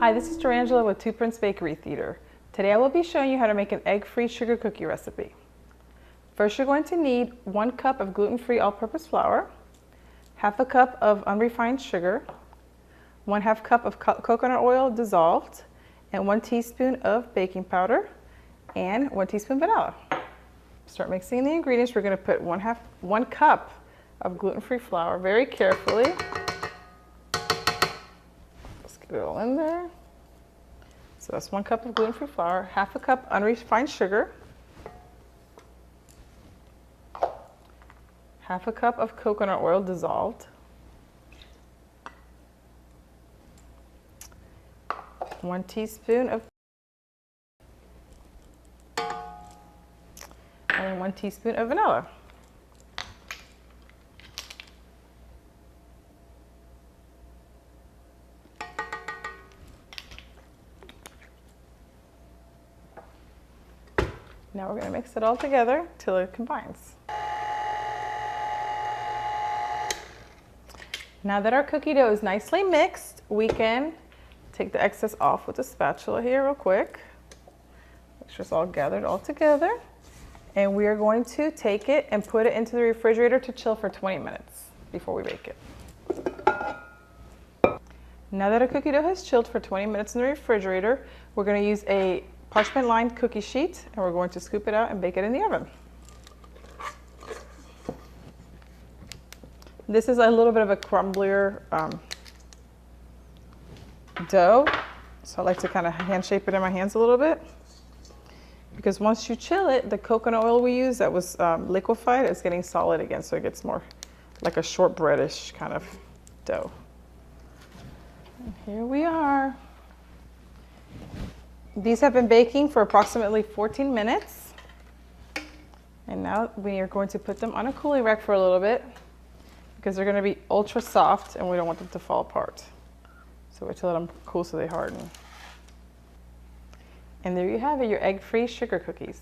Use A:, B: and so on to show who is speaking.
A: Hi, this is Durangela with Two Prince Bakery Theater. Today I will be showing you how to make an egg-free sugar cookie recipe. First, you're going to need 1 cup of gluten-free all-purpose flour, half a cup of unrefined sugar, 1/2 cup of coconut oil dissolved, and 1 teaspoon of baking powder, and 1 teaspoon vanilla. Start mixing the ingredients. We're going to put 1 cup of gluten-free flour very carefully. Get it all in there. So that's 1 cup of gluten-free flour, half a cup unrefined sugar, half a cup of coconut oil dissolved, 1 teaspoon of, and 1 teaspoon of vanilla. Now we're going to mix it all together till it combines. Now that our cookie dough is nicely mixed, we can take the excess off with a spatula here real quick. Make sure it's all gathered all together. And we are going to take it and put it into the refrigerator to chill for 20 minutes before we bake it. Now that our cookie dough has chilled for 20 minutes in the refrigerator, we're going to use a parchment lined cookie sheet and we're going to scoop it out and bake it in the oven. This is a little bit of a crumblier dough, so I like to kind of hand shape it in my hands a little bit, because once you chill it, the coconut oil we use that was liquefied is getting solid again, so it gets more like a shortbreadish kind of dough. And here we are. These have been baking for approximately 14 minutes. And now we are going to put them on a cooling rack for a little bit, because they're going to be ultra soft and we don't want them to fall apart. So wait till let them cool so they harden. And there you have it, your egg-free sugar cookies.